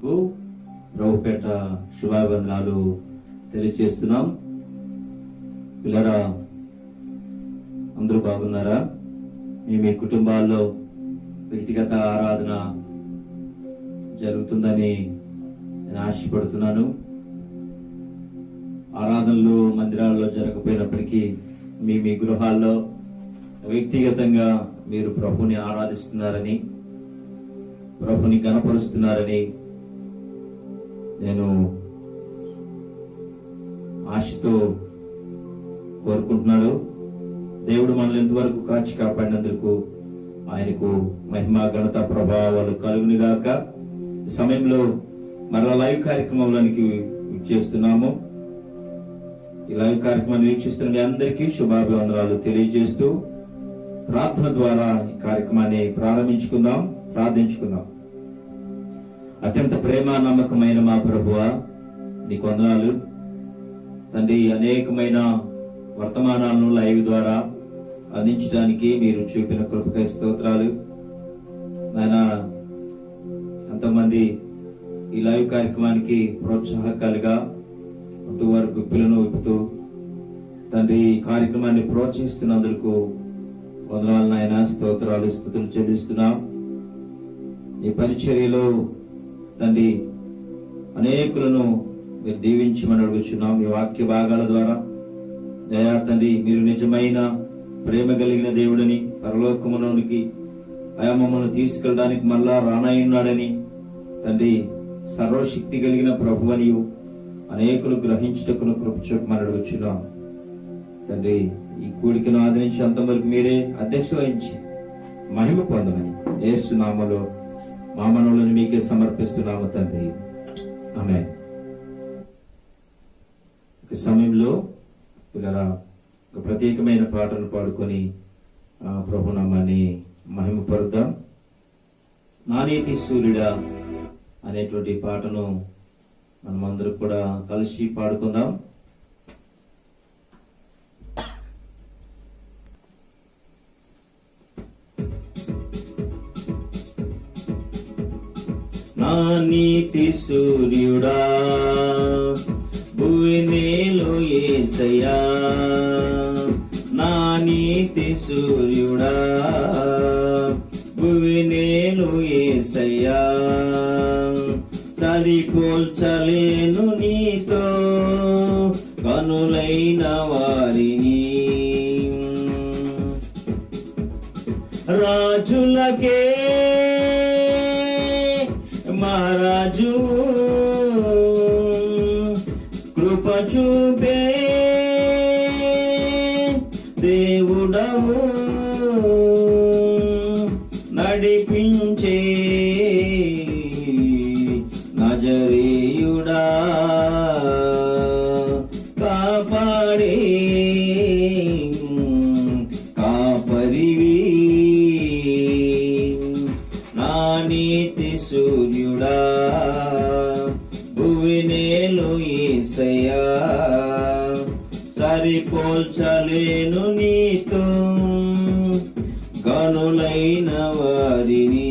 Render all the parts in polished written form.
ప్రభుపేట శుభాభివందనాలు తెలియజేస్తున్నాం. పిల్లరా, అందరూ బాగున్నారా? మీ కుటుంబాల్లో వ్యక్తిగత ఆరాధన జరుగుతుందని నేను ఆశపడుతున్నాను. ఆరాధనలు మందిరాల్లో జరగకపోయినప్పటికీ మీ గృహాల్లో వ్యక్తిగతంగా మీరు ప్రభుని ఆరాధిస్తున్నారని, ప్రభుని గణపరుస్తున్నారని నేను ఆశతో కోరుకుంటున్నాడు. దేవుడు మనల్ని ఎంతవరకు కాచి కాపాడినందుకు ఆయనకు మహిమ, ఘనత, ప్రభావాలు కలుగునిగాక. ఈ సమయంలో మరలా లైవ్ కార్యక్రమంలోనికి చేస్తున్నాము. ఈ లైవ్ కార్యక్రమాన్ని వీక్షిస్తున్న మీ అందరికీ శుభాభివందనాలు తెలియజేస్తూ ప్రార్థన ద్వారా ఈ కార్యక్రమాన్ని ప్రార్థించుకుందాం. అత్యంత ప్రేమ నమ్మకమైన మా ప్రభువా, నీకు వందనాలు తండ్రి. అనేకమైన వర్తమానాలను లైవ్ ద్వారా అందించడానికి మీరు చూపిన కృపకై స్తోత్రాలు నాయన. ఎంతమంది ఈ లైవ్ కార్యక్రమానికి ప్రోత్సాహకాలుగా అటు వారి గుప్పిలను విప్పుతూ తండ్రి ఈ కార్యక్రమాన్ని ప్రోత్సహిస్తున్నందుకు వందనాలు నాయన. స్తోత్రాలు, స్తుతులు చెల్లిస్తున్నాం. ఈ పరిచర్యలో తండ్రి అనేకులను మీరు దీవించమని అడుగుచున్నాం. మీ వాక్య భాగాల ద్వారా దయా తండ్రి, మీరు నిజమైన ప్రేమ కలిగిన దేవుడని, పరలోకములోనికి మమ్మల్ని తీసుకెళ్ళడానికి మళ్ళా రానయ్యున్నాడని తండ్రి, సర్వశక్తి కలిగిన ప్రభువని అనేకులు గ్రహించుటకును కృప చూపమని అడుగుచున్నాం తండ్రి. ఈ కూడికను ఆదరించి అంతవరకు మీరే అధ్యక్ష వహించి మహిమ పొందమని యేసు నామములో మా మనవులను మీకే సమర్పిస్తున్నాము తండ్రి, ఆమేన్. ఈ సమయంలో పిల్లల ఒక ప్రత్యేకమైన పాటను పాడుకొని ప్రభు నామాన్ని మహిమపరుద్దాం. నా నీతి సూర్యుడా అనేటువంటి పాటను మనమందరూ కూడా కలిసి పాడుకుందాం. నా నీతి సూర్యుడా భువినేలు యేసయ్యా, నా నీతి సూర్యుడా భువినేలు యేసయ్యా, సరిపోల్చలేను నీతో కనులైన వారిని, రాజులకే మహారాజు కృప చూపే దేవుడవు, నడిపించే నజరేయుడా, కాపాడే కాపరివి, నా నీతి సూర్యుడా భువినేలు యేసయ్యా, సరిపోల్చలేను నీతో గనులైన వారిని.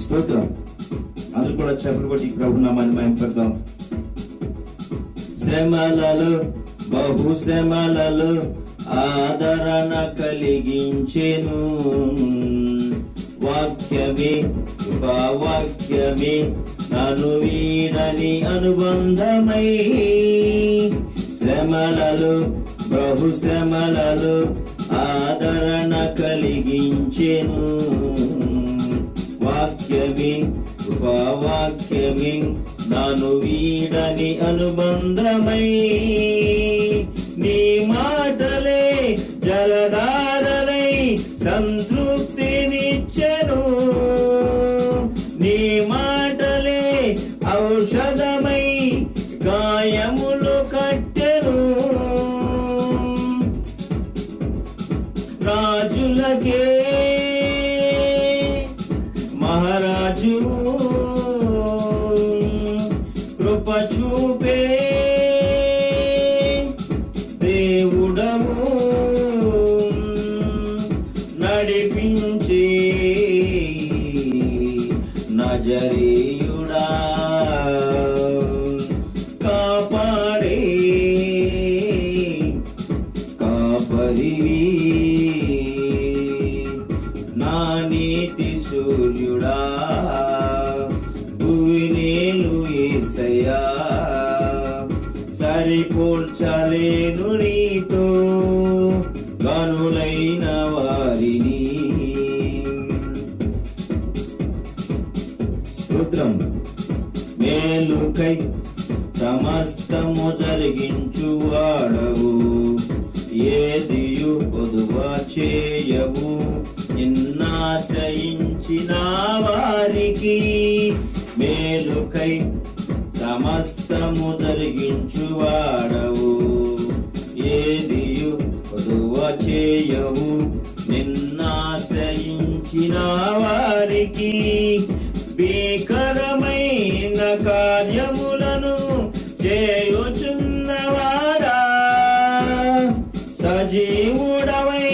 స్తోత్రం. అందరూ కూడా చెప్పలు కొట్టి ప్రభు నామాన్ని మహిమపడదాం. శ్రమలలో బహు శ్రమలలో ఆదరణ కలిగించెను, వాక్యమే వాక్యమే నన్ను వీడని అనుబంధమై, శ్రమలలో బహు శ్రమలలో ఆదరణ కలిగించెను, వాక్యమే వాక్యమే నన్ను వీడని అనుబంధమై, నీ మాటలే జలధారలై సంతృప్తినిచ్చెను, నీ మాటలే ఔషధమై గాయములు కట్టెను, రాజులకే మహారాజు కృప చూపే దేవుడవు, నడిపించే నజరేయుడా కాపాడే కాపరివి, నా నీతి సూర్యుడా భువినేలు యేసయ్యా, సరిపోల్చలేను నీతో గనులైన వారిని. స్తోత్రం. మేలుకై సమస్తము జరిగించువాడవు, ఏదియు పొదువా చేయవు, నిన్నాశ్రయించిన వారికి. మేలుకై సమస్తము జరిగించువాడవు, ఏదియు పొదువా చేయవు, నిన్నాశ్రయించిన వారికి. భీకరమైన కార్యములను చేయుచున్నవాడా, సజీవుడవై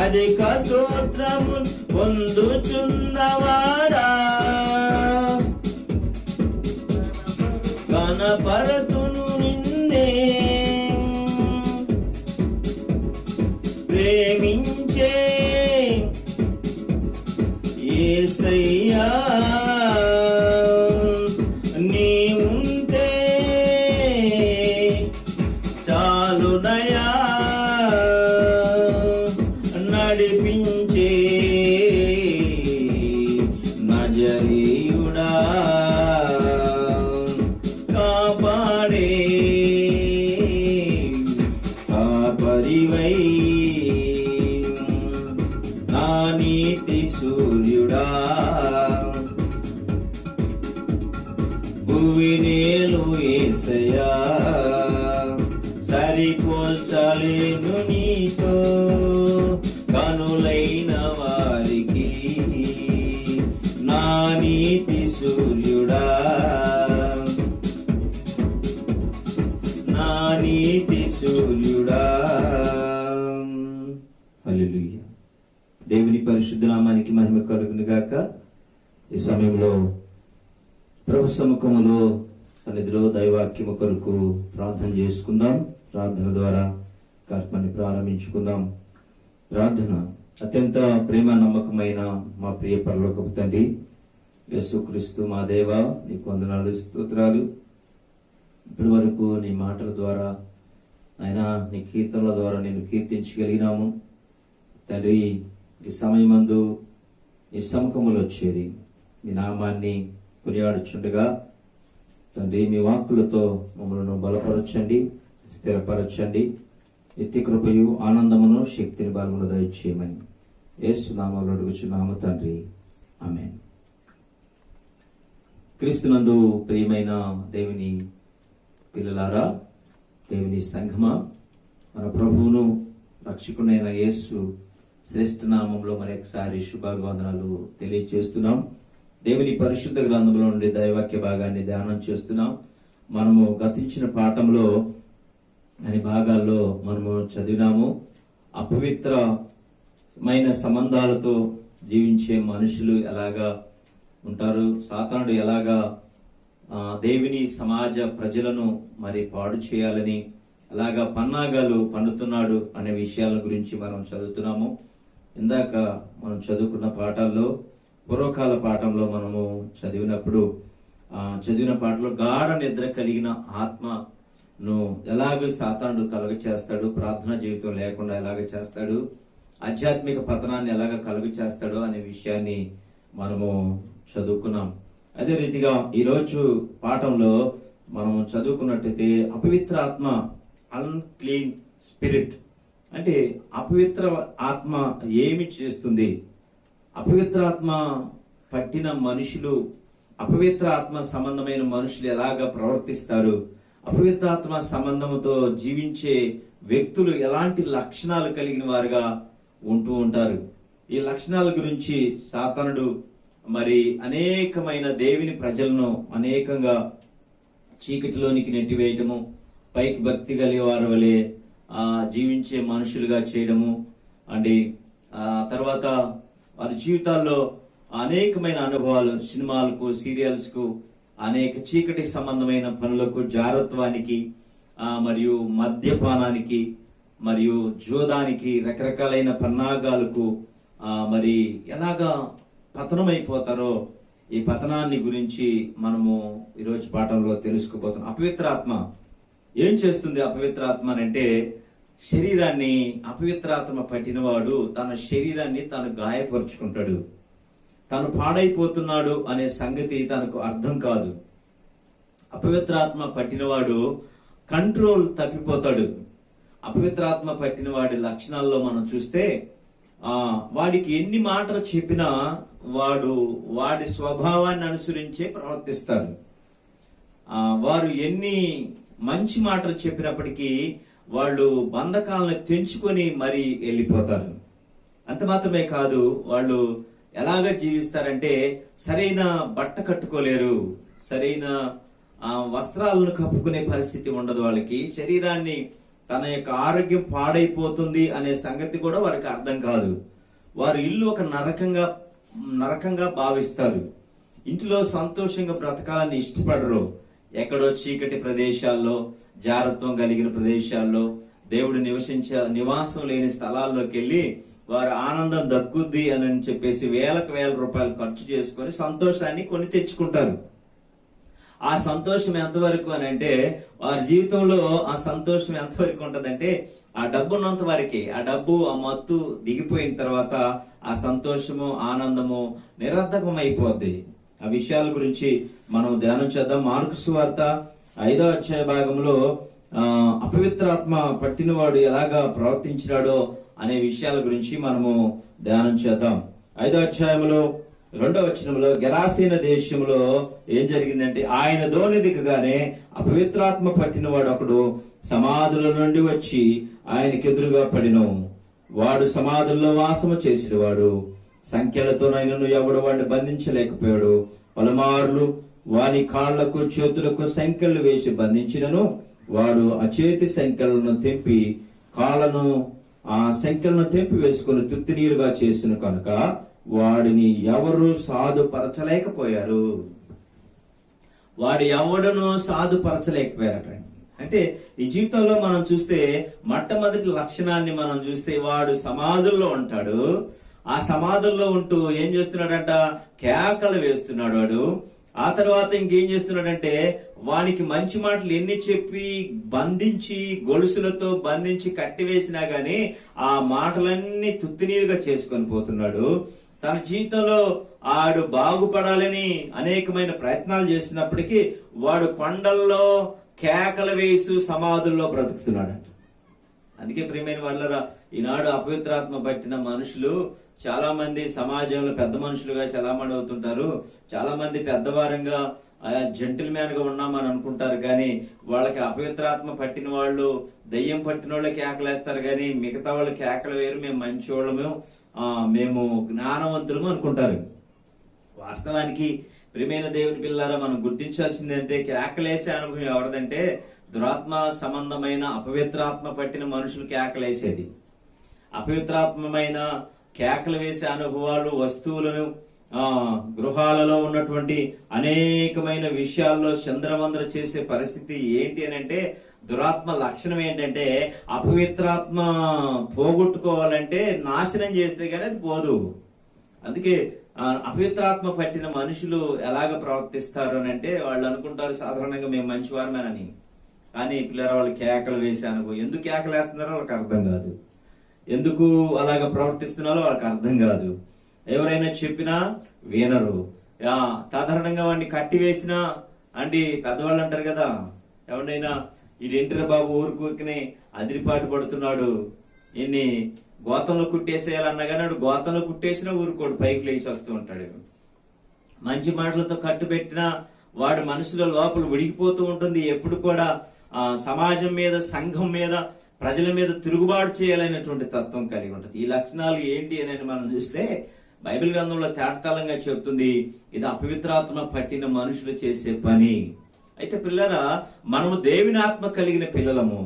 అధిక స్తోత్రము పొందుచున్నవాడా, గణపరతును నిన్నే ప్రేమించే యేసయ్యా, నీవుంటే చాలునయా, నడిపించే నజరేయుడా కాపాడే కాపరివై, నా నీతి సూర్యుడా భువినేలు యేసయ్యా, సరిపోల్చలేను నీతో కనులైన వారికి. నా నీతి సూర్యుడా నా నీతి సూర్యుడా. హల్లెలూయా. దేవుని పరిశుద్ధ నామానికి మహిమ కలుగును గాక. ఈ సమయంలో ప్రభు సముఖములో సన్నిధిలో దైవాక్యము కొరకు ప్రార్థన చేసుకుందాం. ప్రార్థన ద్వారా కార్యక్రమాన్ని ప్రారంభించుకుందాం. ప్రార్థన. అత్యంత ప్రేమ నమ్మకమైన మా ప్రియ పరలోకపు తండ్రి యేసుక్రీస్తు మా దేవ, నీకు వందనాలు స్తోత్రాలు. ఇప్పటి వరకు నీ మాటల ద్వారా ఆయన నీ కీర్తనల ద్వారా నేను కీర్తించగలిగినాము తండ్రి. ఈ సమయమందు ఈ సముఖములో వచ్చేది మీ నామాన్ని కొనియాడుచుండగా తండ్రి, మీ వాక్కులతో మమ్మల్ని బలపరచండి, స్థిరపరచండి. నిత్య కృపయు ఆనందమును శక్తిని బలమును దయచేయమని యేసు నామములో అడుగుచున్నాము తండ్రి, ఆమేన్. క్రీస్తునందు ప్రియమైన దేవుని పిల్లలారా, దేవుని సంఘమా, మన ప్రభువును రక్షకునైన యేసు శ్రేష్ఠ నామంలో మరొకసారి శుభాభివందనాలు తెలియజేస్తున్నాం. దేవుని పరిశుద్ధ గ్రంథంలో నుండి దైవాక్య భాగాన్ని ధ్యానం చేస్తున్నాం. మనము గతించిన పాఠంలో అనే భాగాల్లో మనము చదివినాము. అపవిత్రమైన సంబంధాలతో జీవించే మనుషులు ఎలాగా ఉంటారు, సాతానుడు ఎలాగా దేవుని సమాజ ప్రజలను మరి పాడు చేయాలని ఎలాగా పన్నాగాలు పన్నుతున్నాడు అనే విషయాల గురించి మనం చదువుతున్నాము. ఇందాక మనం చదువుకున్న పాఠాల్లో పూర్వకాల పాఠంలో మనము చదివిన పాటలో గాఢ నిద్ర కలిగిన ఆత్మను ఎలాగ సాతానుడు కలుగ చేస్తాడు, ప్రార్థనా జీవితం లేకుండా ఎలాగ చేస్తాడు, ఆధ్యాత్మిక పతనాన్ని ఎలాగ కలుగ చేస్తాడు అనే విషయాన్ని మనము చదువుకున్నాం. అదే రీతిగా ఈరోజు పాఠంలో మనము చదువుకున్నట్టయితే అపవిత్ర ఆత్మ, అన్క్లీన్ స్పిరిట్ అంటే అపవిత్ర ఆత్మ ఏమి చేస్తుంది, అపవిత్ర ఆత్మ పట్టిన మనుషులు, అపవిత్ర ఆత్మ సంబంధమైన మనుషులు ఎలాగ ప్రవర్తిస్తారు, అపవిత్ర ఆత్మ సంబంధంతో జీవించే వ్యక్తులు ఎలాంటి లక్షణాలు కలిగిన వారుగా ఉంటూ ఉంటారు. ఈ లక్షణాల గురించి సాతానుడు మరి అనేకమైన దేవుని ప్రజలను అనేకంగా చీకటిలోనికి నెట్టివేయటము, పైకి భక్తి కలిగే వారి వలె జీవించే మనుషులుగా చేయడము, అండి తర్వాత వారి జీవితాల్లో అనేకమైన అనుభవాలు, సినిమాలకు, సీరియల్స్ కు, అనేక చీకటి సంబంధమైన పనులకు, జారత్వానికి, మరియు మద్యపానానికి, మరియు జోదానికి, రకరకాలైన పన్నాగాలకు మరి ఎలాగా పతనమైపోతారో ఈ పతనాన్ని గురించి మనము ఈరోజు పాఠంలో తెలుసుకోబోతున్నాం. అపవిత్రాత్మ ఏం చేస్తుంది? అపవిత్రాత్మ అంటే శరీరాన్ని, అపవిత్రాత్మ పట్టినవాడు తన శరీరాన్ని తాను గాయపరుచుకుంటాడు. తను పాడైపోతున్నాడు అనే సంగతి తనకు అర్థం కాదు. అపవిత్రాత్మ పట్టినవాడు కంట్రోల్ తప్పిపోతాడు. అపవిత్రాత్మ పట్టిన వాడి లక్షణాల్లో మనం చూస్తే వాడికి ఎన్ని మాటలు చెప్పినా వాడి స్వభావాన్ని అనుసరించే ప్రవర్తిస్తారు. వారు ఎన్ని మంచి మాటలు చెప్పినప్పటికీ వాళ్ళు బంధకాలను తెంచుకొని మరీ వెళ్ళిపోతారు. అంత మాత్రమే కాదు, వాళ్ళు ఎలాగ జీవిస్తారంటే సరైన బట్ట కట్టుకోలేరు, సరైన వస్త్రాలను కప్పుకునే పరిస్థితి ఉండదు వాళ్ళకి. శరీరాన్ని, తన యొక్క ఆరోగ్యం పాడైపోతుంది అనే సంగతి కూడా వారికి అర్థం కాదు. వారు ఇల్లు ఒక నరకంగా భావిస్తారు. ఇంటిలో సంతోషంగా బ్రతకాలని ఇష్టపడరు. ఎక్కడో చీకటి ప్రదేశాల్లో, జారత్వం కలిగిన ప్రదేశాల్లో, దేవుడు నివాసం లేని స్థలాల్లోకి వెళ్ళి వారు ఆనందం దక్కుద్ది అని చెప్పేసి వేలకు వేల రూపాయలు ఖర్చు చేసుకొని సంతోషాన్ని కొని తెచ్చుకుంటారు. ఆ సంతోషం ఎంతవరకు అని అంటే, వారి జీవితంలో ఆ సంతోషం ఎంతవరకు ఉంటదంటే, ఆ డబ్బు ఉన్నంత వరకే. ఆ డబ్బు, ఆ మత్తు దిగిపోయిన తర్వాత ఆ సంతోషము, ఆనందము నిరర్ధకం అయిపోద్ది. ఆ విషయాల గురించి మనం ధ్యానం చేద్దాం. మార్కు సువార్త 5వ అధ్యాయ భాగంలో అపవిత్రాత్మ పట్టినవాడు ఎలాగా ప్రవర్తించినాడో అనే విషయాల గురించి మనము ధ్యానం చేద్దాం. 5వ అధ్యాయంలో 2వ వచనంలో, గెరాసీన దేశంలో ఏం జరిగిందంటే, ఆయన ధోని దిగగానే అపవిత్రాత్మ పట్టినవాడు ఒకడు సమాధుల నుండి వచ్చి ఆయనకెదురుగా పడిను. వాడు సమాధుల్లో వాసము చేసేవాడు. సంఖ్యలతోనైనను ఎవడు వాడిని బంధించలేకపోయాడు. పలుమార్లు వాని కాళ్లకు, చేతులకు సంఖ్యలు వేసి బంధించినను వాడు ఆ చేతి సంఖ్యలను తెంపి, కాళ్లను ఆ సంఖ్యలను తెంపి వేసుకుని తుత్తినీరుగా చేసిన కనుక వాడిని ఎవరు సాధుపరచలేకపోయారు. వాడు ఎవడను సాధుపరచలేకపోయారట. అంటే ఈ జీవితంలో మనం చూస్తే మొట్టమొదటి లక్షణాన్ని మనం చూస్తే, వాడు సమాధుల్లో ఉంటాడు. ఆ సమాధుల్లో ఉంటూ ఏం చేస్తున్నాడంట? కేకలు వేస్తున్నాడు వాడు. ఆ తర్వాత ఇంకేం చేస్తున్నాడంటే, వానికి మంచి మాటలు ఎన్ని చెప్పి బంధించి, గొలుసులతో బంధించి కట్టివేసినా గాని ఆ మాటలన్నీ తుత్తినీరుగా చేసుకొని పోతున్నాడు. తన జీవితంలో ఆడు బాగుపడాలని అనేకమైన ప్రయత్నాలు చేసినప్పటికీ వాడు కొండల్లో కేకలు వేసు సమాధుల్లో బ్రతుకుతున్నాడంట. అందుకే ప్రియమైన వాళ్ళరా, ఈనాడు అపవిత్రాత్మ పట్టిన మనుషులు చాలా మంది సమాజంలో పెద్ద మనుషులుగా చలామణి అవుతుంటారు. చాలా మంది పెద్దవారంగా, జెంటిల్ మ్యాన్ గా ఉన్నామని అనుకుంటారు. కానీ వాళ్ళకి అపవిత్రాత్మ పట్టిన వాళ్ళు, దయ్యం పట్టిన వాళ్ళు కేకలేస్తారు. కానీ మిగతా వాళ్ళు కేకలు వేరు, మేము మంచి వాళ్ళము, మేము జ్ఞానవంతులము అనుకుంటారు. వాస్తవానికి ప్రియమైన దేవుని పిల్లారా, మనం గుర్తించాల్సిందంటే, కేకలేసే అనుభవం ఎవరిదంటే దురాత్మ సంబంధమైన అపవిత్రాత్మ పట్టిన మనుషులు కేకలేసేది. అపవిత్రాత్మమైన కేకలు వేసే అనుభవాలు, వస్తువులను, గృహాలలో ఉన్నటువంటి అనేకమైన విషయాల్లో చంద్రవందర చేసే పరిస్థితి ఏంటి అని అంటే, దురాత్మ లక్షణం ఏంటంటే, అపవిత్రాత్మ పోగొట్టుకోవాలంటే నాశనం చేస్తే గానీ అది పోదు. అందుకే అపవిత్రాత్మ పట్టిన మనుషులు ఎలాగ ప్రవర్తిస్తారు అని అంటే, వాళ్ళు అనుకుంటారు సాధారణంగా మేము మంచివారమేనని. కానీ పిల్లల వాళ్ళు కేకలు వేసాను. ఎందుకు కేకలు వేస్తున్నారో వాళ్ళకి అర్థం కాదు. ఎందుకు అలాగ ప్రవర్తిస్తున్నారో వాళ్ళకి అర్థం కాదు. ఎవరైనా చెప్పినా వినరు. సాధారణంగా వాడిని కట్టివేసినా అండి, పెద్దవాళ్ళు అంటారు కదా, ఎవరినైనా ఈడేంటిరా బాబు ఊరుకూరికనే అదిరిపాటు పడుతున్నాడు, ఇన్ని గోతంలో కుట్టేసేయాలన్నా కానీ వాడు గోతంలో కుట్టేసినా ఊరుకోడు, పైకి లేచి వస్తూ ఉంటాడు. మంచి మాటలతో కట్టుబెట్టినా వాడు మనసులో లోపల ఉడికిపోతూ ఉంటుంది. ఎప్పుడు కూడా సమాజం మీద, సంఘం మీద, ప్రజల మీద తిరుగుబాటు చేయాలనేటువంటి తత్వం కలిగి ఉంటుంది. ఈ లక్షణాలు ఏంటి అని మనం చూస్తే బైబిల్ గ్రంథంలో తేటతలంగా చెప్తుంది, ఇది అపవిత్రాత్మ పట్టిన మనుషులు చేసే పని. అయితే పిల్లరా, మనము దేవుని ఆత్మ కలిగిన పిల్లలము,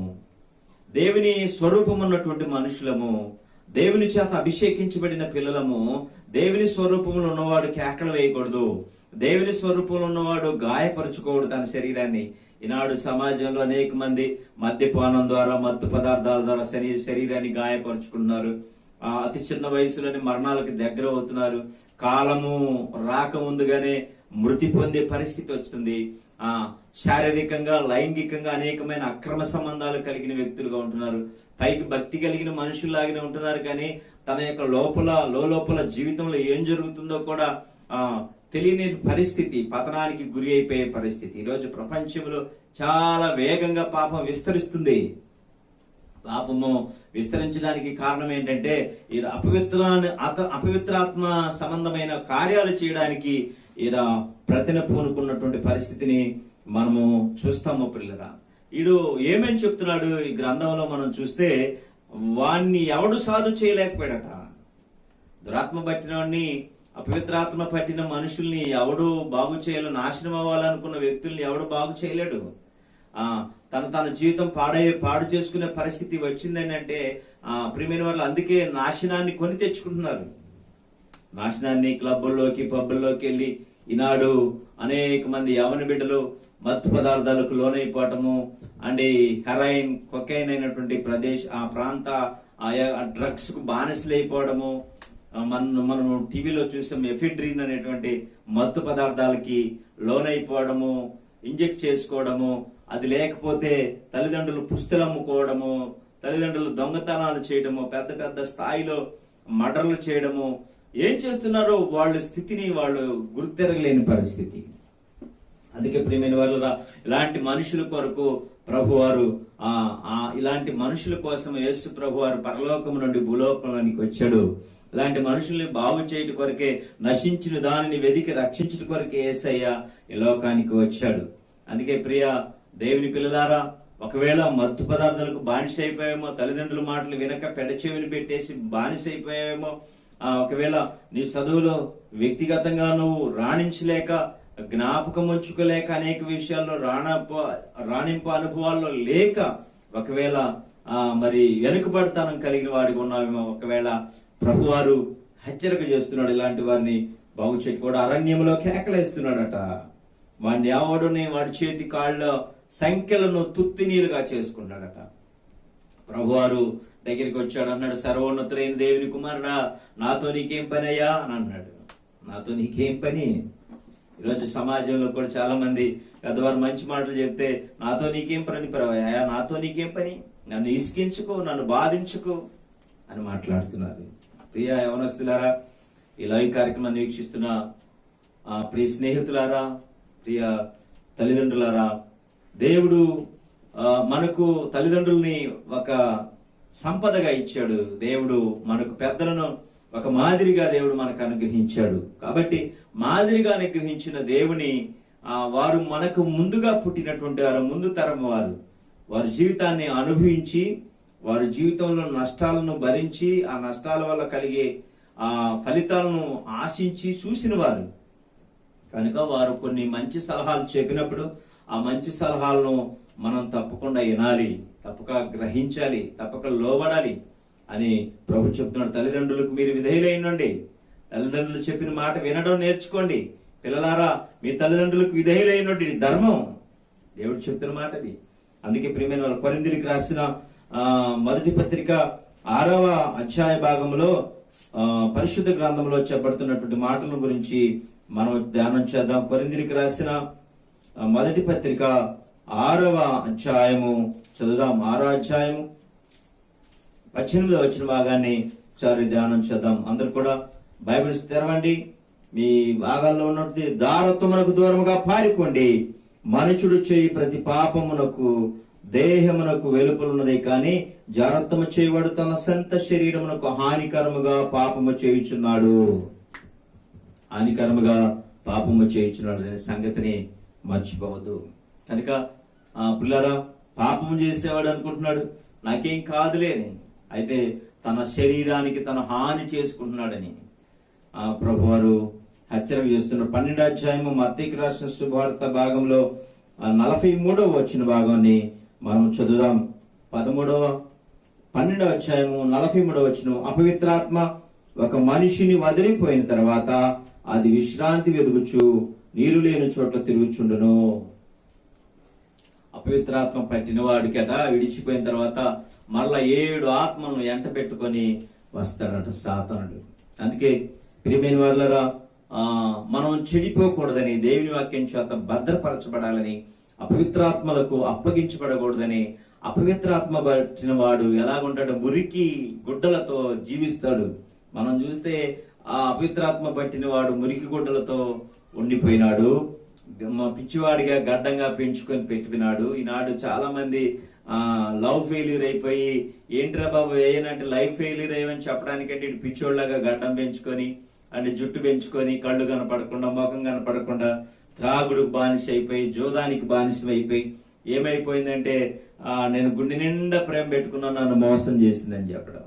దేవుని స్వరూపం ఉన్నటువంటి మనుషులము, దేవుని చేత అభిషేకించబడిన పిల్లలము దేవుని స్వరూపంలో ఉన్నవాడు కేకలు వేయకూడదు. దేవుని స్వరూపంలో ఉన్నవాడు గాయపరచుకోడు తన శరీరాన్ని. ఈనాడు సమాజంలో అనేక మంది మద్యపానం ద్వారా, మత్తు పదార్థాల ద్వారా శరీరాన్ని గాయపరుచుకుంటున్నారు. అతి చిన్న వయసులోని మరణాలకు దగ్గర అవుతున్నారు. కాలము రాకముందుగానే మృతి పొందే పరిస్థితి వస్తుంది. శారీరకంగా, లైంగికంగా అనేకమైన అక్రమ సంబంధాలు కలిగిన వ్యక్తులుగా ఉంటున్నారు. పైకి భక్తి కలిగిన మనుషుల్లాగానే ఉంటున్నారు, కానీ తన యొక్క లోపల జీవితంలో ఏం జరుగుతుందో కూడా తెలియని పరిస్థితి, పతనానికి గురి అయిపోయే పరిస్థితి. ఈరోజు ప్రపంచంలో చాలా వేగంగా పాపం విస్తరిస్తుంది. పాపము విస్తరించడానికి కారణం ఏంటంటే ఈ అపవిత్రాత్మ సంబంధమైన కార్యాలు చేయడానికి ఇలా ప్రతిన పూనుకున్నటువంటి పరిస్థితిని మనము చూస్తాము. పిల్లరా, వీడు ఏమేమి చెప్తున్నాడు ఈ గ్రంథంలో మనం చూస్తే, వాణ్ణి ఎవడు సాధు చేయలేకపోయాడట. దురాత్మ పట్టిన వాడిని, అపవిత్రాత్మ పట్టిన మనుషుల్ని ఎవడు బాగు చేయాలో, నాశనం అవ్వాలనుకున్న వ్యక్తుల్ని ఎవడు బాగు చేయలేడు. తన జీవితం పాడు చేసుకునే పరిస్థితి వచ్చిందని అంటే ప్రియమైన వాళ్ళు అందుకే నాశనాన్ని కొని తెచ్చుకుంటున్నారు. నాశనాన్ని క్లబ్బుల్లోకి, పబ్బుల్లోకి వెళ్ళి ఈనాడు అనేక మంది యవన బిడ్డలు మత్తు పదార్థాలకు లోనైపోవటము, అండ్ హెరాయిన్, కొకైన్ అయినటువంటి ఆ ప్రాంత డ్రగ్స్ కు బానిసలైపోవడము. మనం టీవీలో చూసాం, ఎఫిడ్రిన్ అనేటువంటి మత్తు పదార్థాలకి లోనైపోవడము, ఇంజెక్ట్ చేసుకోవడము. అది లేకపోతే తల్లిదండ్రులు పుస్తలు అమ్ముకోవడము, తల్లిదండ్రులు దొంగతనాలు చేయడము, పెద్ద పెద్ద స్థాయిలో మర్డర్లు చేయడము. ఏం చేస్తున్నారో వాళ్ళ స్థితిని వాళ్ళు గుర్తెరగలేని పరిస్థితి. అందుకే ప్రియమైన వాళ్ళు, ఇలాంటి మనుషుల కొరకు ప్రభువారు ఇలాంటి మనుషుల కోసం యేసు ప్రభువారు పరలోకం నుండి భూలోకంలోనికి వచ్చాడు. ఇలాంటి మనుషుల్ని బాగు చేయట కొరకే, నశించిన దానిని వెదికి రక్షించట కొరకే యేసయ్య ఈ లోకానికి వచ్చాడు. అందుకే ప్రియ దేవుని పిల్లలారా, ఒకవేళ మత్తు పదార్థాలకు బానిస అయిపోయామో, తల్లిదండ్రుల మాటలు వినక పెడచెవిని పెట్టేసి బానిస అయిపోయామేమో, ఒకవేళ నీ చదువులో వ్యక్తిగతంగా నువ్వు రాణించలేక, జ్ఞాపకం ఉంచుకోలేక, అనేక విషయాల్లో రాణింపు అనుభవాల్లో లేక, ఒకవేళ మరి వెనుకబడతానం కలిగిన వాడికి ఉన్నావేమో, ఒకవేళ ప్రభువారు హెచ్చరిక చేస్తున్నాడు. ఇలాంటి వారిని బాగు చేయడం కూడా అరణ్యంలో కేకలేస్తున్నాడట. వాడిని ఎవడుని వాడి చేతి కాళ్ళ సంఖ్యలను తుత్తినీరుగా చేసుకున్నాడట. ప్రభువారు దగ్గరికి వచ్చాడు, అన్నాడు, సర్వోన్నతులైన దేవుని కుమారుడా, నాతో నీకేం పని అయ్యా అని అన్నాడు. నాతో నీకేం పని? ఈరోజు సమాజంలో కూడా చాలా మంది పెద్దవారు మంచి మాటలు చెప్తే నాతో నీకేం పని అయ్యా, నాతో నీకేం పని, నన్ను ఇసికించుకో, నన్ను బాధించుకో అని మాట్లాడుతున్నారు. ప్రియ యవనస్తులారా, ఈ లైవ్ కార్యక్రమాన్ని వీక్షిస్తున్న ప్రియ స్నేహితులారా, ప్రియ తల్లిదండ్రులారా, దేవుడు మనకు తల్లిదండ్రుల్ని ఒక సంపదగా ఇచ్చాడు. దేవుడు మనకు పెద్దలను ఒక మాదిరిగా దేవుడు మనకు అనుగ్రహించాడు. కాబట్టి మాదిరిగా అనుగ్రహించిన దేవుని వారు మనకు ముందుగా పుట్టినటువంటి వారు, ముందు తరం వారి జీవితాన్ని అనుభవించి, వారి జీవితంలో నష్టాలను భరించి, ఆ నష్టాల వల్ల కలిగే ఫలితాలను ఆశించి చూసిన వారు కనుక వారు కొన్ని మంచి సలహాలు చెప్పినప్పుడు ఆ మంచి సలహాలను మనం తప్పకుండా వినాలి, తప్పక గ్రహించాలి, తప్పక లోబడాలి అని ప్రభు చెప్తున్నాడు. తల్లిదండ్రులకు మీరు విధేయులైనండి, తల్లిదండ్రులు చెప్పిన మాట వినడం నేర్చుకోండి. పిల్లలారా, మీ తల్లిదండ్రులకు విధేయులైనటువంటి ధర్మం దేవుడు చెప్తున్న మాట అది. అందుకే ప్రియమైన వాళ్ళు కొరింథీయులకు రాసిన మొదటి పత్రిక 6వ అధ్యాయ భాగంలో పరిశుద్ధ గ్రంథంలో చెప్పబడుతున్నటువంటి మాటల గురించి మనం ధ్యానం చేద్దాం. కొరింథీయులకు రాసిన మొదటి పత్రిక 6వ అధ్యాయము చదువుదాం. 6వ అధ్యాయము 18వ వచన భాగాన్ని ఒకసారి ధ్యానం చేద్దాం. అందరు కూడా బైబిల్స్ తెరవండి. మీ భాగాల్లో ఉన్నట్టు దారత్వమునకు దూరముగా పారిపోండి. మనుషుడు చేయి ప్రతి పాపమునకు దేహమునకు వెలుపలున్నదే కానీ జాగ్రత్తము చేయవాడు తన సొంత శరీరమునకు హానికరముగా పాపము చేయుచున్నాడు. హానికరముగా పాపము చేయుచున్నాడు అనే సంగతిని మర్చిపోవద్దు. కనుక పిల్లరా, పాపము చేసేవాడు అనుకుంటున్నాడు నాకేం కాదులే, అయితే తన శరీరానికి తన హాని చేసుకుంటున్నాడని ప్రభువారు హెచ్చరిక చేస్తున్నారు. 12వ అధ్యాయము మత్తయి రాసిన శుభవార్త భాగంలో 43వ వచ్చిన భాగాన్ని మనం చదువుదాం. 13వ 12వ అధ్యాయము 43వ వచనం, అపవిత్రాత్మ ఒక మనిషిని వదిలిపోయిన తర్వాత అది విశ్రాంతి వెదుగుచు నీరు లేని చోట్ల తిరుగుచుండును. అపవిత్రాత్మ పట్టిన వాడికట విడిచిపోయిన తర్వాత మరలా 7 ఆత్మలను ఎంట పెట్టుకొని వస్తాడట సాతానుడు. అందుకే ప్రియమైన వారులారా, మనం చెడిపోకూడదని, దేవుని వాక్యం చేత భద్రపరచబడాలని, అపవిత్రాత్మలకు అప్పగించబడకూడదని, అపవిత్రాత్మ పట్టిన వాడు ఎలాగుంటాడు, మురికి గుడ్డలతో జీవిస్తాడు. మనం చూస్తే ఆ అపవిత్రాత్మ పట్టిన వాడు మురికి గుడ్డలతో ఉండిపోయినాడు, పిచ్చివాడిగా గడ్డంగా పెంచుకొని పెట్టినాడు. ఈనాడు చాలా మంది లవ్ ఫెయిల్యూర్ అయిపోయి, ఏంట్రా బాబు ఏనంటే లైఫ్ ఫెయిల్యూర్ అయ్యమని చెప్పడానికంటే ఇటు పిచ్చోళ్ళగా గడ్డం పెంచుకొని, అంటే జుట్టు పెంచుకొని, కళ్ళు కనపడకుండా, ముఖం కనపడకుండా, త్రాగుడుకు బానిస అయిపోయి, జోదానికి బానిసం అయిపోయి, ఏమైపోయిందంటే నేను గుండె నిండా ప్రేమ పెట్టుకున్నా, నన్ను మోసం చేసిందని చెప్పడం.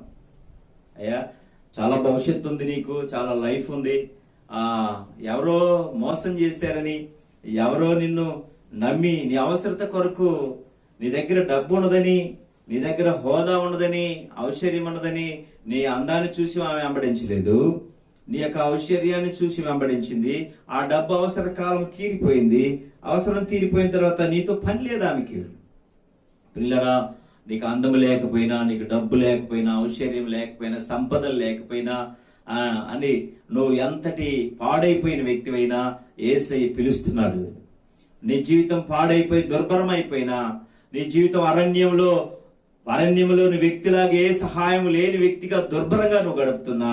అయ్యా, చాలా భవిష్యత్తు ఉంది, నీకు చాలా లైఫ్ ఉంది, ఎవరో మోసం చేశారని, ఎవరో నిన్ను నమ్మి నీ అవసరత కొరకు, నీ దగ్గర డబ్బు ఉన్నదని, నీ దగ్గర హోదా ఉన్నదని, ఐశ్వర్యం ఉన్నదని నీ అందాన్ని చూసి ఆమె వెంబడించలేదు, నీ యొక్క ఐశ్వర్యాన్ని చూసి వెంబడించింది. ఆ డబ్బు అవసర కాలం తీరిపోయింది. అవసరం తీరిపోయిన తర్వాత నీతో పని లేదు ఆమెకి. పిల్లరా, నీకు అందము లేకపోయినా, నీకు డబ్బు లేకపోయినా, ఐశ్వర్యం లేకపోయినా, సంపదలు లేకపోయినా అని నువ్వు ఎంతటి పాడైపోయిన వ్యక్తివైనా యేసయ్య పిలుస్తున్నాడు. నీ జీవితం పాడైపోయి దుర్భరం అయిపోయినా, నీ జీవితం అరణ్యంలోని వ్యక్తిలాగా ఏ సహాయం లేని వ్యక్తిగా దుర్భరంగా నువ్వు గడుపుతున్నా,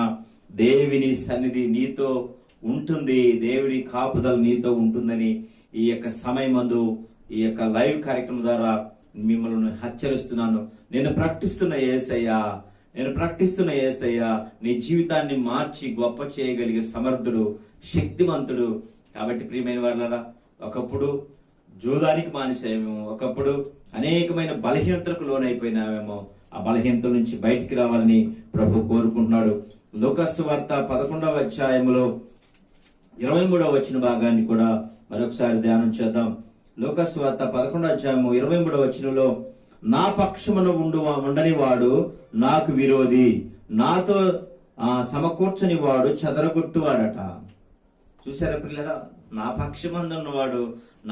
దేవుని సన్నిధి నీతో ఉంటుంది, దేవుని కాపుదల నీతో ఉంటుందని ఈ యొక్క సమయమందు ఈ యొక్క లైవ్ కార్యక్రమం ద్వారా మిమ్మల్ని హెచ్చరిస్తున్నాను. నేను ప్రకటిస్తున్న యేసయ్య నీ జీవితాన్ని మార్చి గొప్ప చేయగలిగే సమర్థుడు, శక్తిమంతుడు. కాబట్టి ప్రియమైన వారులారా, ఒకప్పుడు జూదానికి మానేసామేమో, ఒకప్పుడు అనేకమైన బలహీనతలకు లోనైపోయినామేమో, ఆ బలహీనతల నుంచి బయటికి రావాలని ప్రభు కోరుకుంటున్నాడు. లూకాసు వార్త 11వ అధ్యాయంలో 23వ వచన భాగాన్ని కూడా మరొకసారి ధ్యానం చేద్దాం. లూకాసు వార్త 11వ అధ్యాయము 23వ వచనంలో, నా పక్షమున ఉండని వాడు నాకు విరోధి, నాతో సమకూర్చని వాడు చెదరగొట్టువాడట. చూసారా పిల్లరా, నా పక్షమందున్నవాడు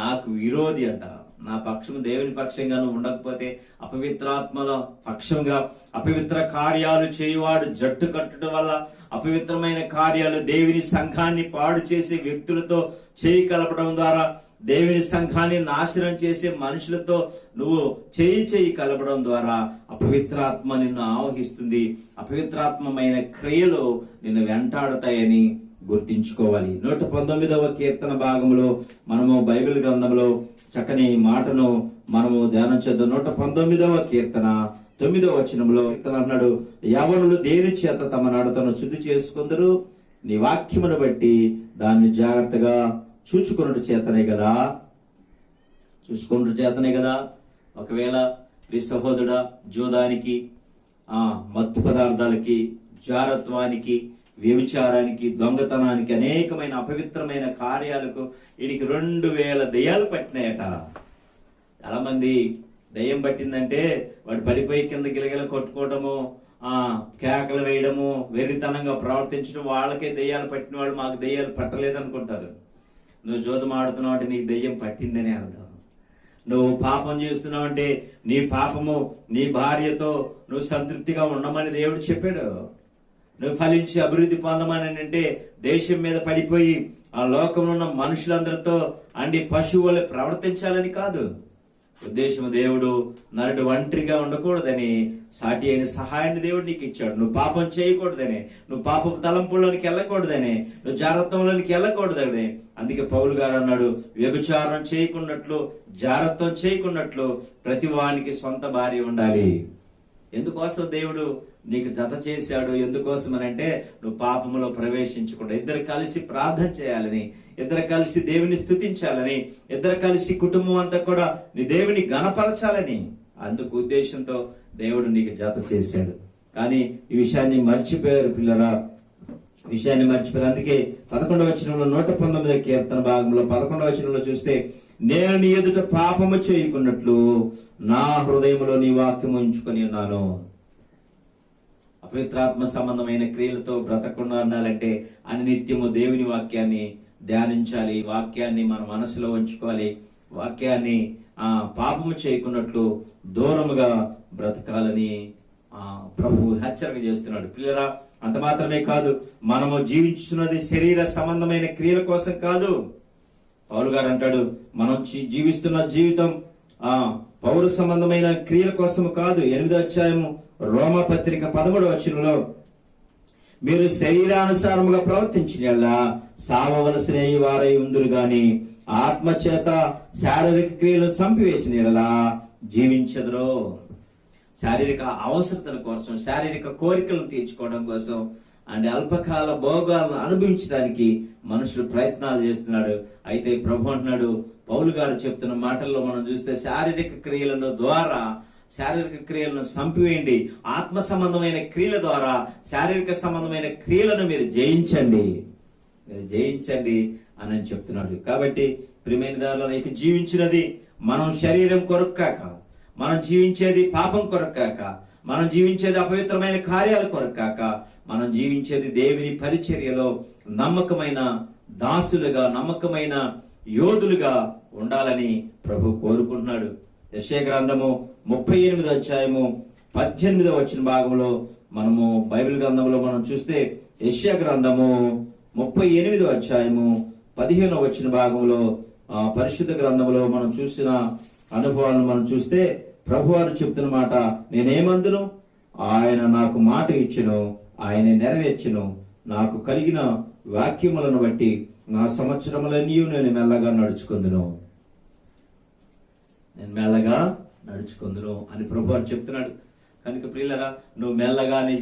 నాకు విరోధి అట. నా పక్షము దేవుని పక్షంగా నువ్వు ఉండకపోతే, అపవిత్రాత్మల పక్షంగా అపవిత్ర కార్యాలు చేయువాడు జట్టు కట్టడం వల్ల, అపవిత్రమైన కార్యాలు దేవుని సంఘాన్ని పాడు చేసే వ్యక్తులతో చేయి కలపడం ద్వారా, దేవుని సంఘాన్ని నాశనం చేసే మనుషులతో నువ్వు చేయి కలపడం ద్వారా అపవిత్రాత్మ నిన్ను ఆవహిస్తుంది. అపవిత్రాత్మమైన క్రియలు నిన్ను వెంటాడుతాయని గుర్తించుకోవాలి. 119వ కీర్తన భాగంలో మనము బైబిల్ గ్రంథంలో చక్కని మాటను మనము ధ్యానం చేద్దాం. 119వ కీర్తన 9వ వచనంలో అన్నాడు, యవనులు దేని చేత తమ నడతను శుద్ధి చేసుకుందరు, నీ వాక్యమును బట్టి దాన్ని జాగ్రత్తగా చూచుకున్నట్టు చేతనే కదా. ఒకవేళ ప్రియ సహోదరుడా, జూదానికి, మత్తు పదార్థాలకి, జారత్వానికి, వ్యభిచారానికి, దొంగతనానికి, అనేకమైన అపవిత్రమైన కార్యాలకు వీడికి 2000 దెయ్యాలు పట్టినాయట. చాలా మంది దెయ్యం పట్టిందంటే వాడు పడిపోయి కింద గిలగిల కొట్టుకోవడము, కేకలు వేయడము, వెర్రితనంగా ప్రవర్తించడం, వాళ్ళకే దెయ్యాలు పట్టిన వాళ్ళు మాకు దెయ్యాలు పట్టలేదనుకుంటారు. నువ్వు జోదం ఆడుతున్నావు అంటే నీకు దెయ్యం పట్టిందని అర్థం. నువ్వు పాపం చేస్తున్నావు అంటే నీ పాపము నీ భార్యతో నువ్వు సంతృప్తిగా ఉండమని దేవుడు చెప్పాడు. నువ్వు ఫలించి అభివృద్ధి పొందమని అంటే దేశం మీద పడిపోయి ఆ లోకంలో ఉన్న మనుషులందరితో పశువులు ప్రవర్తించాలని కాదు ఉద్దేశం. దేవుడు నరుడు ఒంటరిగా ఉండకూడదని సాటి అయిన సహాయాన్ని దేవుడు నీకు ఇచ్చాడు. నువ్వు పాపం చేయకూడదని, నువ్వు పాపపు తలంపుల్లోనికి వెళ్ళకూడదని, నువ్వు జారత్వంలోనికి వెళ్ళకూడదని. అందుకే పౌలు గారు అన్నాడు, వ్యభిచారం చేయకున్నట్లు, జారత్వం చేయకున్నట్లు ప్రతి వానికి సొంత భార్య ఉండాలి. ఎందుకోసం దేవుడు నీకు జత చేశాడు? ఎందుకోసం అని అంటే నువ్వు పాపములో ప్రవేశించకుండా ఇద్దరు కలిసి ప్రార్థన చేయాలని, ఇద్దరు కలిసి దేవుని స్తుతించాలని, ఇద్దరు కలిసి కుటుంబం అంతా కూడా నీ దేవుని గణపరచాలని, అందుకు ఉద్దేశంతో దేవుడు నీకు జత చేశాడు. కానీ ఈ విషయాన్ని మర్చిపోయారు పిల్లరా, విషయాన్ని మర్చిపోయారు. అందుకే 11వ వచనంలో 119వ కీర్తన భాగంలో 11వ వచనంలో చూస్తే, నేను నీ ఎదుట పాపము చేయకున్నట్లు నా హృదయంలో నీ వాక్యము ఉంచుకొని ఉన్నాను. అపవిత్రాత్మ సంబంధమైన క్రియలతో బ్రతకకుండా ఉండాలంటే నిత్యము దేవుని వాక్యాన్ని ధ్యానించాలి, వాక్యాన్ని మన మనసులో ఉంచుకోవాలి, వాక్యాన్ని పాపము చేయకున్నట్లు దూరముగా బ్రతకాలని ప్రభువు హెచ్చరిక చేస్తున్నాడు. పిల్లరా, అంత మాత్రమే కాదు, మనము జీవించుతున్నది శరీర సంబంధమైన క్రియల కోసం కాదు. పౌలు గారు అంటాడు, మనం జీవిస్తున్న జీవితం పౌర సంబంధమైన క్రియల కోసం కాదు. 8వ అధ్యాయము రోమా పత్రిక 13వ వచనంలో, మీరు శరీరానుసారముగా ప్రవర్తించిన సావవలసిన వారై ఉందురు గాని ఆత్మచేత శారీరక క్రియలు సంపివేసిన ఎడలా జీవించదురో. శారీరక అవసరతల కోసం, శారీరక కోరికలను తీర్చుకోవడం కోసం అల్పకాల భోగాలను అనుభవించడానికి మనుషులు ప్రయత్నాలు చేస్తున్నాడు. అయితే ప్రభు అంటున్నాడు, పౌలు గారు చెప్తున్న మాటల్లో మనం చూస్తే శారీరక క్రియలను సంపివేయండి, ఆత్మ సంబంధమైన క్రియల ద్వారా శారీరక సంబంధమైన క్రియలను మీరు జయించండి అని చెప్తున్నాడు. కాబట్టి ప్రియమైన దానిలో ఇక జీవించినది మనం శరీరం కొరకు కాక, మనం జీవించేది పాపం కొరకు కాక, మనం జీవించేది అపవిత్రమైన కార్యాల కొరకు కాక, మనం జీవించేది దేవుని పరిచర్యలో నమ్మకమైన దాసులుగా, నమ్మకమైన యోధులుగా ఉండాలని ప్రభు కోరుకుంటున్నాడు. యెషయా గ్రంథము 38వ అధ్యాయము 18వ వచన భాగంలో మనము బైబిల్ గ్రంథంలో మనం చూస్తే, యెషయా గ్రంథము 38వ అధ్యాయము 15వ వచన భాగంలో పరిశుద్ధ గ్రంథంలో మనం చూసిన అనుభవాలను మనం చూస్తే ప్రభు వారు చెప్తున్న మాట, నేనేమందును, ఆయన నాకు మాట ఇచ్చును, ఆయన నెరవేర్చును, నాకు కలిగిన వాక్యములను బట్టి నా సంవత్సరములన్నీ నేను మెల్లగా నడుచుకుందును అని ప్రభు వారు చెప్తున్నాడు. కనుక ప్రియులరా, నువ్వు మెల్లగా నీ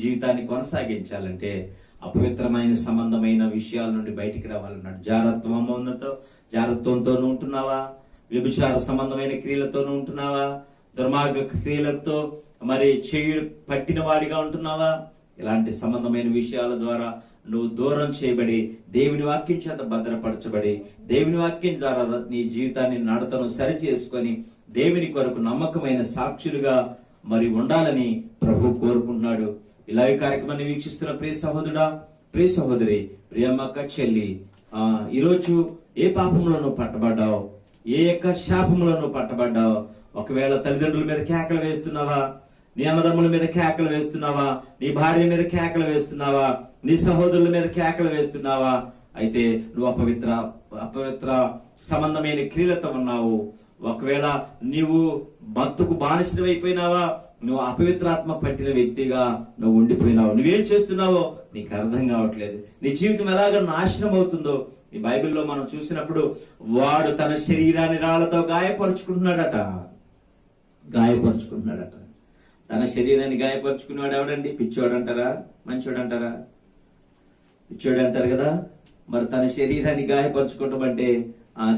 జీవితాన్ని కొనసాగించాలంటే అపవిత్రమైన సంబంధమైన విషయాల నుండి బయటికి రావాలన్నాడు. జారత్వంతో ఉంటున్నావా? వ్యభిచార సంబంధమైన క్రియలతో ఉంటున్నావా? దుర్మార్గ క్రియలతో చేయుడు పట్టిన వాడిగా ఉంటున్నావా? ఇలాంటి సంబంధమైన విషయాల ద్వారా నువ్వు దూరం చేయబడి, దేవుని వాక్యం చేత భద్రపరచబడి, దేవుని వాక్యం ద్వారా నీ జీవితాన్ని నడతను సరి చేసుకొని దేవుని కొరకు నమ్మకమైన సాక్షులుగా ఉండాలని ప్రభు కోరుకుంటున్నాడు. ఇలా ఈ కార్యక్రమాన్ని వీక్షిస్తున్న ప్రియ సహోదరుడా, ప్రియ సహోదరి, ప్రియమ్మక్క, చెల్లి, ఈరోజు ఏ పాపంలోనూ పట్టబడ్డావు? ఏ యొక్క శాపంలోనూ పట్టబడ్డావు? ఒకవేళ తల్లిదండ్రుల మీద కేకలు వేస్తున్నావా? నీ అన్నదమ్ముల మీద కేకలు వేస్తున్నావా? నీ భార్య మీద కేకలు వేస్తున్నావా? నీ సహోదరుల మీద కేకలు వేస్తున్నావా? అయితే నువ్వు అపవిత్ర సంబంధమైన క్రియలతో ఉన్నావు. ఒకవేళ నీవు మత్తుకు బానిసమైపోయినావా? నువ్వు అపవిత్రాత్మ పట్టిన వ్యక్తిగా నువ్వు ఉండిపోయినావు. నువ్వేం చేస్తున్నావో నీకు అర్థం కావట్లేదు. నీ జీవితం ఎలాగ నాశనం అవుతుందో ఈ బైబిల్లో మనం చూసినప్పుడు, వాడు తన శరీరాన్ని రాళ్లతో గాయపరుచుకుంటున్నాడట. తన శరీరాన్ని గాయపరుచుకునేవాడు ఎవడండి? పిచ్చోడు అంటారా? మంచోడు అంటారా? పిచ్చోడు అంటారు కదా. మరి తన శరీరాన్ని గాయపరుచుకోవటం అంటే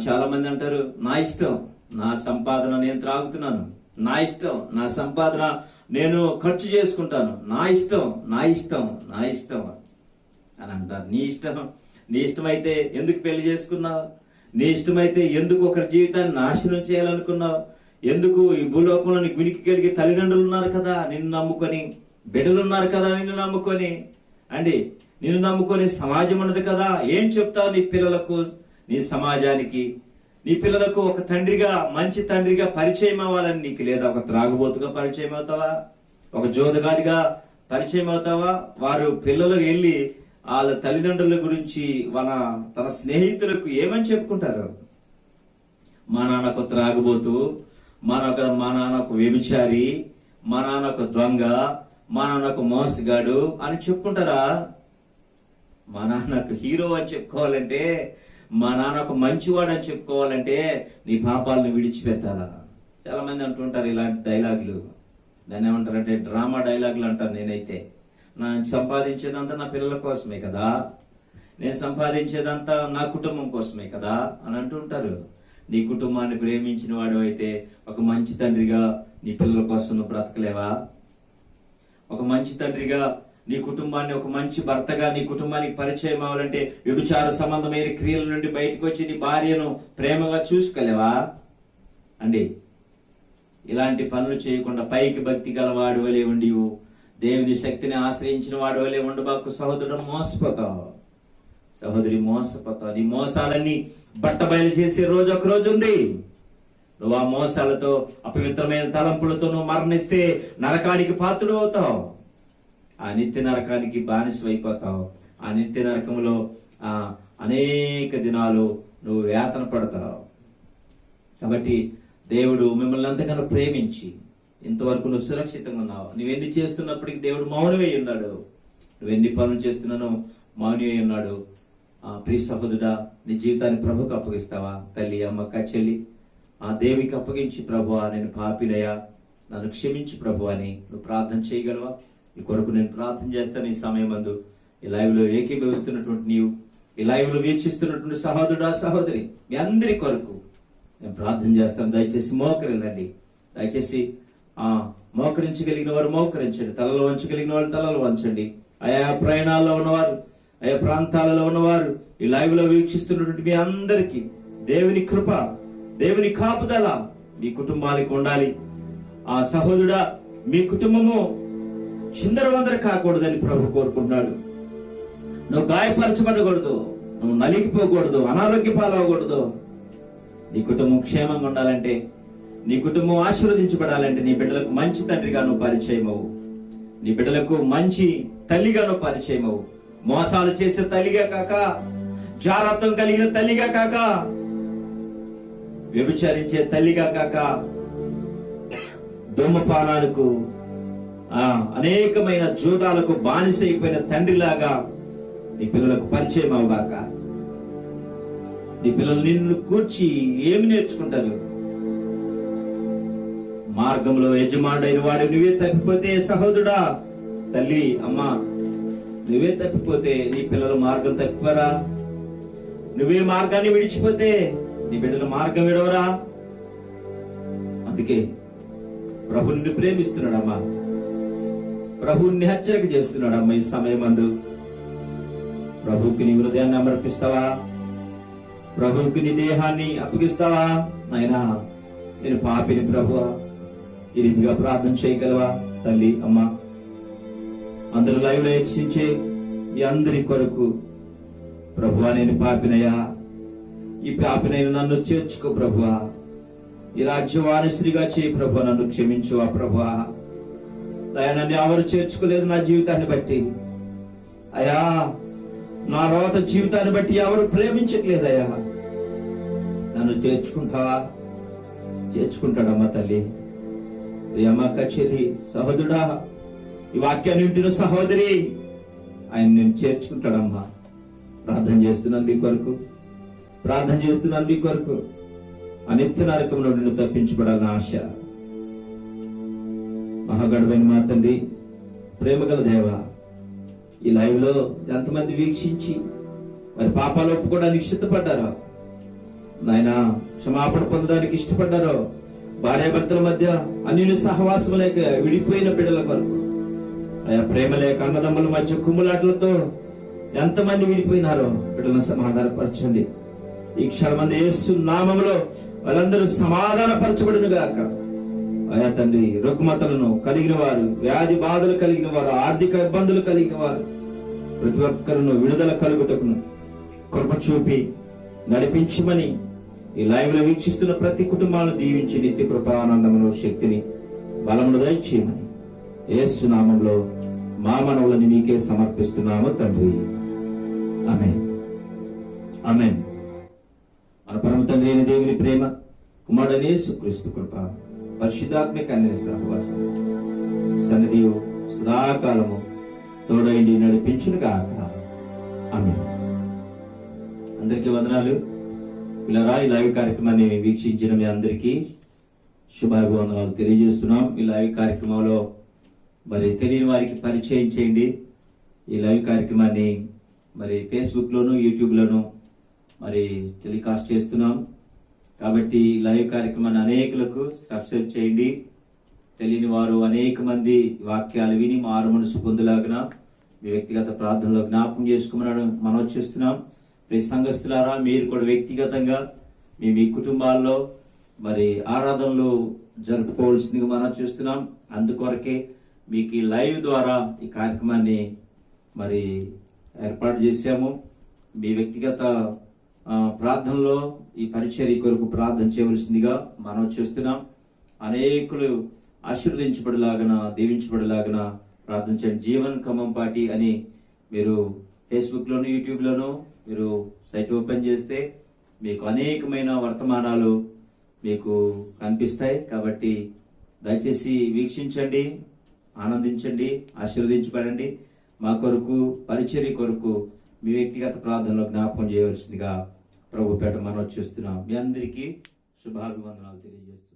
చాలా మంది అంటారు, నా ఇష్టం, నా సంపాదన నేను త్రాగుతున్నాను, నా ఇష్టం, నా సంపాదన నేను ఖర్చు చేసుకుంటాను, నా ఇష్టం అని అంటారు. నీ ఇష్టమైతే ఎందుకు పెళ్లి చేసుకున్నావు? నీ ఇష్టమైతే ఎందుకు ఒకరి జీవితాన్ని నాశనం చేయాలనుకున్నావు? ఎందుకు ఈ భూలోకంలో నీ గునికి కలిగి తల్లిదండ్రులు ఉన్నారు కదా నిన్ను నమ్ముకొని, బిడ్డలు ఉన్నారు కదా నిన్ను నమ్ముకొని, నిన్ను నమ్ముకొని సమాజం ఉన్నది కదా. ఏం చెప్తావు నీ పిల్లలకు, నీ సమాజానికి? నీ పిల్లలకు ఒక తండ్రిగా, మంచి తండ్రిగా పరిచయం అవ్వాలని నీకు లేదా? ఒక త్రాగుబోతుగా పరిచయం అవుతావా? ఒక జోదగాడిగా పరిచయం అవుతావా? వారు పిల్లలు వెళ్ళి వాళ్ళ తల్లిదండ్రుల గురించి తన స్నేహితులకు ఏమని చెప్పుకుంటారు? మా నాన్న ఒక త్రాగుబోతు, మా నాన్న ఒక వ్యభిచారి, మా నాన్న ఒక దొంగ, మా నాన్న ఒక మోసగాడు అని చెప్పుకుంటారా? మా నాన్నకు హీరో అని చెప్పుకోవాలంటే, మా నాన్న ఒక మంచివాడు అని చెప్పుకోవాలంటే నీ పాపాలను విడిచిపెట్టాలా? చాలా మంది అంటుంటారు ఇలాంటి డైలాగులు. దాన్ని ఏమంటారంటే డ్రామా డైలాగులు అంటారు. నేనైతే నేను సంపాదించేదంతా నా పిల్లల కోసమే కదా, నేను సంపాదించేదంతా నా కుటుంబం కోసమే కదా అని అంటుంటారు. నీ కుటుంబాన్ని ప్రేమించిన వాడు అయితే ఒక మంచి తండ్రిగా నీ పిల్లల కోసం నువ్వు బ్రతకలేవా? ఒక మంచి తండ్రిగా నీ కుటుంబాన్ని, ఒక మంచి భర్తగా నీ కుటుంబానికి పరిచయం అవ్వాలంటే వ్యభిచార సంబంధమైన క్రియల నుండి బయటకు వచ్చి నీ భార్యను ప్రేమగా చూసుకోలేవా? ఇలాంటి పనులు చేయకుండా పైకి భక్తి గలవాడు వలె ఉండి దేవుని శక్తిని ఆశ్రయించిన వాడి వల్లే ఉండబాకు సహోదరుడు, మోసపోతావు. సహోదరి, మోసపోతావు. నీ మోసాలన్నీ బట్టబయలు చేసే రోజు ఒక రోజు ఉంది. నువ్వు ఆ మోసాలతో, అపవిత్రమైన తలంపులతో నువ్వు మరణిస్తే నరకానికి పాత్రుడు అవుతావు. ఆ నిత్య నరకానికి బానిసైపోతావు. ఆ నిత్య నరకంలో అనేక దినాలు నువ్వు వేతన పడతావు. కాబట్టి దేవుడు మిమ్మల్ని అంతకన్నా ప్రేమించి ఇంతవరకు నువ్వు సురక్షితంగా ఉన్నావు. నువ్వెన్ని చేస్తున్నప్పటికీ దేవుడు మౌనమై ఉన్నాడు. నువ్వెన్ని పనులు చేస్తున్నానో మౌనమై ఉన్నాడు. ప్రియ సహోదరుడా, నీ జీవితాన్ని ప్రభుకు అప్పగిస్తావా? తల్లి, అమ్మక్క, చెల్లి, ఆ దేవికి అప్పగించి, ప్రభువా నేను పాపినయ్యా, నన్ను క్షమించి ప్రభు అని నువ్వు ప్రార్థన చేయగలవా? ఈ కొరకు నేను ప్రార్థన చేస్తాను. ఈ సమయం మందు ఈ లైవ్ లో ఏకీభవిస్తున్నటువంటి నీవు, ఈ లైవ్ లో వీక్షిస్తున్నటువంటి సహోదరుడా, సహోదరి, మీ అందరి కొరకు నేను ప్రార్థన చేస్తాను. దయచేసి మోకరిల్లండి. దయచేసి మోకరించగలిగిన వారు మోకరించండి. తలలు వంచగలిగిన వారు తలలు వంచండి. ఆయా ప్రయాణాల్లో ఉన్నవారు, ఆయా ప్రాంతాలలో ఉన్నవారు, ఈ లైవ్ లో వీక్షిస్తున్నటువంటి మీ అందరికీ దేవుని కృప, దేవుని కాపుదల మీ కుటుంబానికి ఉండాలి. ఆ సహోదరుడా, మీ కుటుంబము చిందరవందర కాకూడదని ప్రభు కోరుకుంటున్నాడు. నువ్వు గాయపరచబడకూడదు, నువ్వు నలిగిపోకూడదు, అనారోగ్య పాలవకూడదు. నీ కుటుంబం క్షేమంగా ఉండాలంటే, నీ కుటుంబం ఆశీర్వదించబడాలంటే నీ బిడ్డలకు మంచి తండ్రిగా నువ్వు పరిచయం అవ్వు. నీ బిడ్డలకు మంచి తల్లిగా నువ్వు పరిచయం అవ్వు. మోసాలు చేసే తల్లిగా కాక, జారత్వం కలిగిన తల్లిగా కాక, వ్యభిచరించే తల్లిగా కాక, ధూమపానాలకు అనేకమైన జూదాలకు బానిసైపోయిన తండ్రిలాగా నీ పిల్లలకు పరిచయం అవ్వగాక. నీ పిల్లలు నిన్ను కూర్చి ఏమి నేర్చుకుంటారు? మార్గంలో యజమానుడైన వాడు నువ్వే తప్పిపోతే, సహోదరుడా, తల్లి, అమ్మ, నువ్వే తప్పిపోతే నీ పిల్లలు మార్గం తప్పిపోరా? నువ్వే మార్గాన్ని విడిచిపోతే నీ బిడ్డలు మార్గం విడవరా? అందుకే ప్రభుని ప్రేమిస్తున్నాడమ్మా, ప్రభుని హెచ్చరిక చేస్తున్నాడమ్మా. ఈ సమయం అందు ప్రభువుకి నీ హృదయాన్ని సమర్పిస్తావా? ప్రభువుకి నీ దేహాన్ని అప్పగిస్తావా? నాయనా, నేను పాపిని ప్రభువా, ఈ రీతిగా ప్రార్థన చేయగలవా? తల్లి, అమ్మ, అందరూ లైవ్ లో వీక్షించే మీ అందరి కొరకు, ప్రభువా నేను పాపినయ్యా, ఈ పాపినైన నన్ను చేర్చుకో ప్రభువా, ఈ రాజ్యవారసుడిగా చేయి ప్రభువా, నన్ను క్షమించువా ప్రభువా. అయ్యా, నన్ను ఎవరు చేర్చుకోలేదు నా జీవితాన్ని బట్టి. అయ్యా, నా రోత జీవితాన్ని బట్టి ఎవరు ప్రేమించట్లేదయ్యా, నన్ను చేర్చుకుంటావా? చేర్చుకుంటాడమ్మా తల్లి, ప్రియమ్మక్క, చెల్లి, సహోదరుడా, ఈ వాక్యాన్ని వింటున్న సహోదరి, ఆయన నేను చేర్చుకుంటాడమ్మా. ప్రార్థన చేస్తున్నాను మీ కొరకు, ప్రార్థన చేస్తున్నాను మీ కొరకు. అనిత్య నరకంలో నిన్ను తప్పించబడాలని ఆశ. మహాగణమైన మా తండ్రి, ప్రేమగల దేవ, ఈ లైవ్ లో ఎంతమంది వీక్షించి మరి పాపాలు ఒప్పుకోవడానికి ఇష్టపడ్డారో, నాయన క్షమాపణ పొందడానికి ఇష్టపడ్డారో, భార్యాభర్తల మధ్య అన్యుని సహవాసం లేక విడిపోయిన బిడ్డల కొరకు, ఆయా ప్రేమ లేక అన్నదమ్ముల మధ్య కుమ్ములాటలతో ఎంతమంది విడిపోయినారో బిడ్డలను సమాధానపరచండి. ఈ క్షణమంది యేసు నామములో వాళ్ళందరూ సమాధానపరచబడును గాక. ఆయా తండ్రి, రుగ్మతలను కలిగిన వారు, వ్యాధి బాధలు కలిగిన వారు, ఆర్థిక ఇబ్బందులు కలిగిన వారు, ప్రతి ఒక్కరును విడుదల కలుగుటకును కృప చూపి నడిపించమని ఈ లైవ్ లో వీక్షిస్తున్న ప్రతి కుటుంబాలను దీవించి నిత్య కృపానందమును, శక్తిని, బలమును దయచేయమని యేసు నామములో మా మనవులని నీకే సమర్పిస్తున్నాము తండ్రి. ఆమేన్, ఆమేన్. మన పరమ తండ్రి అయిన దేవుని ప్రేమ, కుమారుడైన యేసుక్రీస్తు కృప, పరిశుద్ధాత్మిక అన్య సహవాసం, సన్నిధియు సదాకాలము తోడైండి నడిపించును గాక. ఆమేన్. అందరికీ వందనాలు. ఇలా ఈ లైవ్ కార్యక్రమాన్ని వీక్షించిన మీ అందరికీ శుభాభివందనాలు తెలియజేస్తున్నాం. ఈ లైవ్ కార్యక్రమంలో మరి తెలియని వారికి పరిచయం చేయండి. ఈ లైవ్ కార్యక్రమాన్ని మరి ఫేస్బుక్ లోను, యూట్యూబ్ లోను మరి టెలికాస్ట్ చేస్తున్నాం. కాబట్టి లైవ్ కార్యక్రమాన్ని అనేకులకు సబ్స్క్రైబ్ చేయండి. తెలియని వారు అనేక మంది వాక్యాలు విని మారు మనసు పొందలాగిన మీ వ్యక్తిగత ప్రార్థనలో జ్ఞాపకం చేసుకోమని మనం చేస్తున్నాం. ప్రియ సంఘస్థులారా, మీరు కూడా వ్యక్తిగతంగా మీ కుటుంబాల్లో మరి ఆరాధనలు జరుపుకోవాల్సిందిగా మనం చేస్తున్నాం. అందుకొరకే మీకు ఈ లైవ్ ద్వారా ఈ కార్యక్రమాన్ని మరి ఏర్పాటు చేశాము. మీ వ్యక్తిగత ప్రార్థనలో ఈ పరిచర్య కొరకు ప్రార్థన చేయవలసిందిగా మనం చేస్తున్నాం. అనేకులు ఆశీర్వదించబడలాగన, దీవించబడలాగన ప్రార్థన చేయండి. జీవన్ ఖమ్మంపాటి అని మీరు ఫేస్బుక్ లోను, యూట్యూబ్ లోను మీరు సైట్ ఓపెన్ చేస్తే మీకు అనేకమైన వర్తమానాలు మీకు కనిపిస్తాయి. కాబట్టి దయచేసి వీక్షించండి, ఆనందించండి, ఆశీర్వదించబడండి. మా కొరకు, పరిచర్య కొరకు మీ వ్యక్తిగత ప్రార్థనలో జ్ఞాపకం చేయవలసిందిగా ప్రభు పేట మనం చేస్తున్నాం. మీ అందరికీ శుభాభివందనాలు తెలియజేస్తున్నాం.